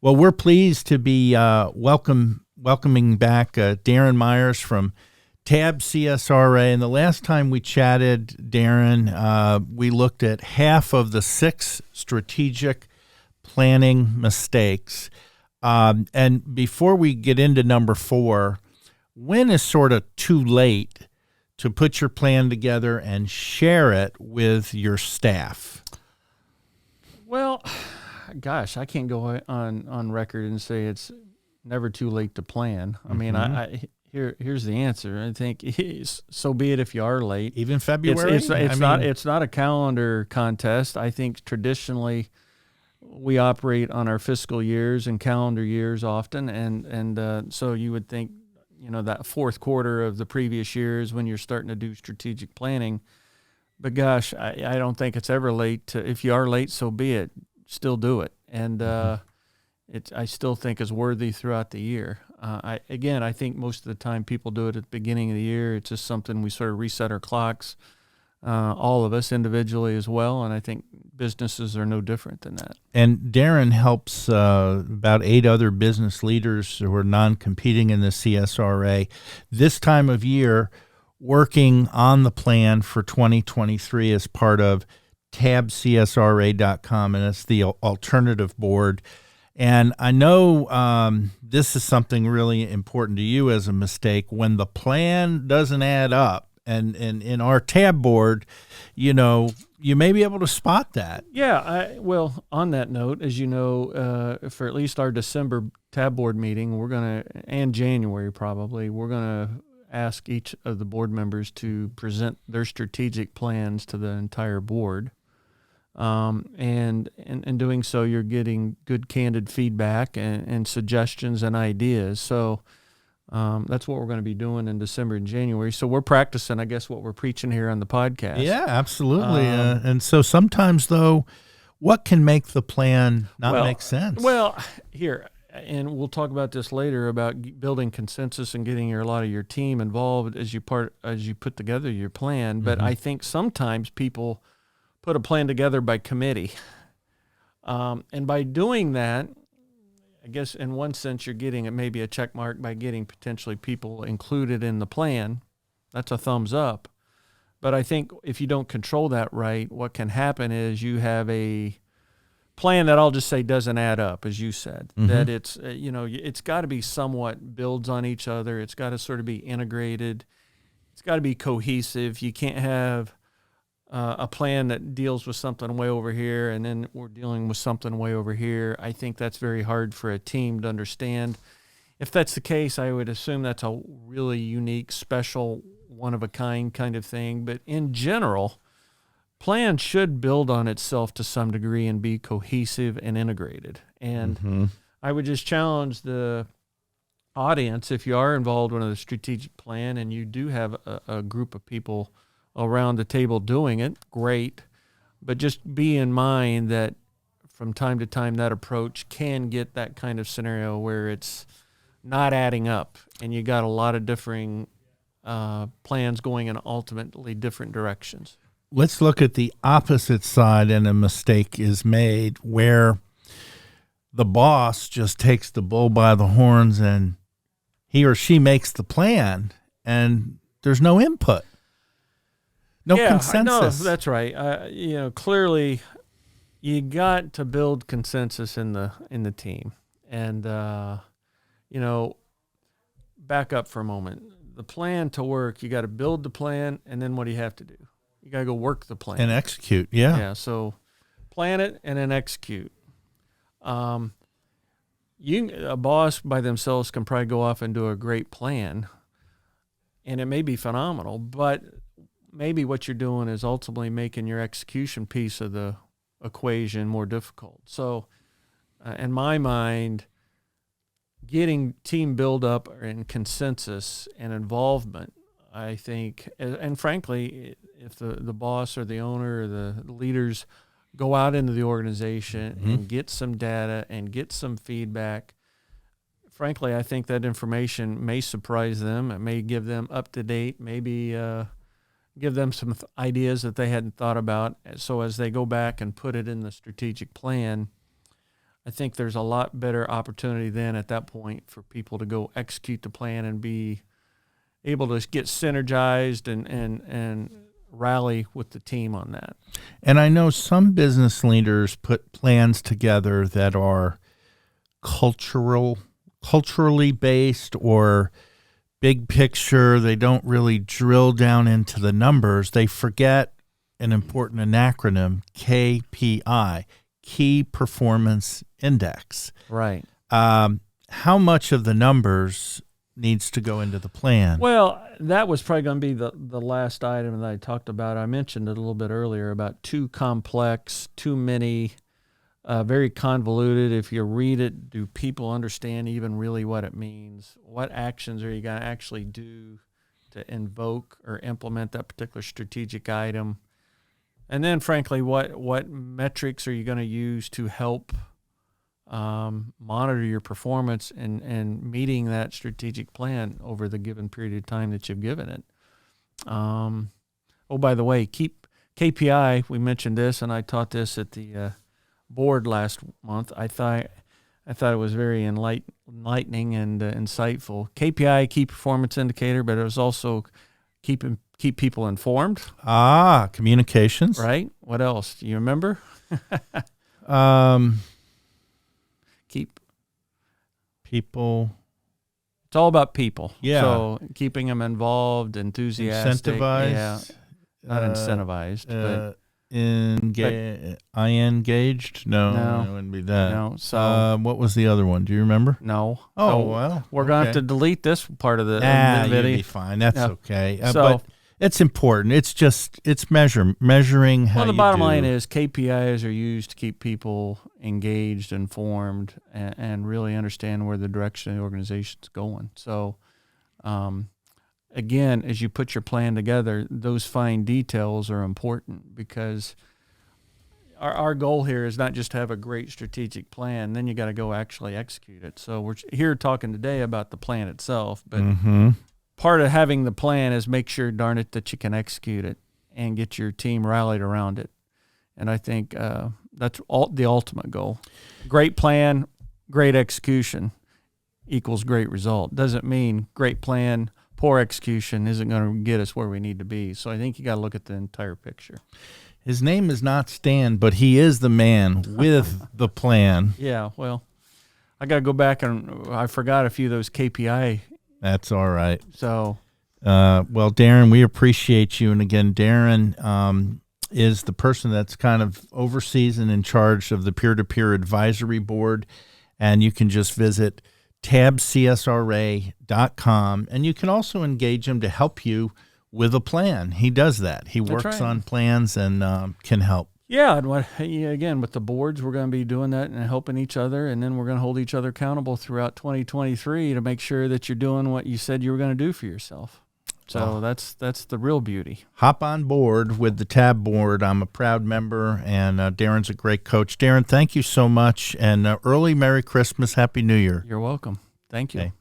Well, we're pleased to be welcoming back Darin Meyers from Tab CSRA. And the last time we chatted, Darin, we looked at half of the 6 strategic planning mistakes. And before we get into number 4, when is sort of too late to put your plan together and share it with your staff? Well, gosh, I can't go on record and say it's never too late to plan. I mean, here's the answer. I think so be it if you are late. Even February? It's not a calendar contest. I think traditionally we operate on our fiscal years and calendar years often, and so you would think, that fourth quarter of the previous years when you're starting to do strategic planning. But gosh, I don't think it's ever late if you are late, so be it. Still do it. And I still think is worthy throughout the year. I think most of the time people do it at the beginning of the year. It's just something we sort of reset our clocks, all of us individually as well. And I think businesses are no different than that. And Darin helps about 8 other business leaders who are non-competing in the CSRA this time of year, working on the plan for 2023 as part of tabcsra.com, and it's the alternative board. And I know this is something really important to you as a mistake when the plan doesn't add up. And in our tab board, you may be able to spot that. Yeah. Well, on that note, as you know, for at least our December tab board meeting, and January probably, we're going to ask each of the board members to present their strategic plans to the entire board. And in doing so, you're getting good, candid feedback and suggestions and ideas. So that's what we're going to be doing in December and January. So we're practicing, I guess, what we're preaching here on the podcast. Yeah, absolutely. And so sometimes, though, what can make the plan not make sense? Well, here, and we'll talk about this later about building consensus and getting a lot of your team involved as you put together your plan. But I think sometimes people put a plan together by committee. And by doing that, I guess in one sense you're getting maybe a check mark by getting potentially people included in the plan. That's a thumbs up. But I think if you don't control that right, what can happen is you have a plan that I'll just say doesn't add up, as you said. That it's, it's got to be somewhat builds on each other. It's got to sort of be integrated. It's got to be cohesive. You can't have a plan that deals with something way over here and then we're dealing with something way over here. I think that's very hard for a team to understand. If that's the case, I would assume that's a really unique, special, one-of-a-kind kind of thing. But in general, plan should build on itself to some degree and be cohesive and integrated. And I would just challenge the audience, if you are involved in a strategic plan and you do have a group of people around the table doing it, great. But just be in mind that from time to time that approach can get that kind of scenario where it's not adding up and you got a lot of differing plans going in ultimately different directions. Let's look at the opposite side, and a mistake is made where the boss just takes the bull by the horns and he or she makes the plan and there's no input. No consensus. No, that's right. Clearly, you got to build consensus in the team, and back up for a moment. The plan to work, you got to build the plan, and then what do you have to do? You got to go work the plan and execute. Yeah. Yeah. So, plan it and then execute. A boss by themselves can probably go off and do a great plan, and it may be phenomenal, but maybe what you're doing is ultimately making your execution piece of the equation more difficult. So, in my mind, getting team build-up and consensus and involvement, I think, and frankly, if the boss or the owner or the leaders go out into the organization and get some data and get some feedback, frankly, I think that information may surprise them. It may give them up-to-date, maybe give them some ideas that they hadn't thought about. So as they go back and put it in the strategic plan, I think there's a lot better opportunity then at that point for people to go execute the plan and be able to get synergized and rally with the team on that. And I know some business leaders put plans together that are culturally based or big picture. They don't really drill down into the numbers. They forget an important acronym, KPI, Key Performance Index. Right. How much of the numbers needs to go into the plan? Well, that was probably going to be the last item that I talked about. I mentioned it a little bit earlier about too complex, too many, very convoluted. If you read it, do people understand even really what it means? What actions are you going to actually do to invoke or implement that particular strategic item? And then, frankly, what metrics are you going to use to help monitor your performance and meeting that strategic plan over the given period of time that you've given it? Oh, by the way, keep KPI. We mentioned this, and I taught this at the board last month. I thought it was very enlightening and insightful. KPI, key performance indicator, but it was also keep people informed. Communications. Right. What else? Do you remember? Keep people. It's all about people. Yeah. So keeping them involved, enthusiastic. Incentivized. Yeah. Not incentivized, but engaged? No, it wouldn't be that. No. So what was the other one? Do you remember? no. Oh, So well. we're gonna have to delete this part of the You'll video. be fine. That's okay. So- But it's important. It's measuring how Well, the you bottom do. line is KPIs are used to keep people engaged, informed, and really understand where the direction of the organization's going. So, again, as you put your plan together, those fine details are important because our goal here is not just to have a great strategic plan. Then you got to go actually execute it. So we're here talking today about the plan itself, but part of having the plan is make sure, darn it, that you can execute it and get your team rallied around it. And I think that's the ultimate goal. Great plan, great execution equals great result. Doesn't mean great plan, poor execution isn't going to get us where we need to be. So I think you got to look at the entire picture. His name is not Stan, but he is the man with the plan. Yeah, well, I got to go back and I forgot a few of those KPI. That's all right. So, well, Darin, we appreciate you. And again, Darin is the person that's kind of oversees and in charge of the peer-to-peer advisory board. And you can just visit tabcsra.com. And you can also engage him to help you with a plan. He does that. He works on plans and can help. Yeah, and again, with the boards, we're going to be doing that and helping each other, and then we're going to hold each other accountable throughout 2023 to make sure that you're doing what you said you were going to do for yourself. So that's the real beauty. Hop on board with the TAB board. I'm a proud member, and Darin's a great coach. Darin, thank you so much, and early Merry Christmas, Happy New Year. You're welcome. Thank you. Okay.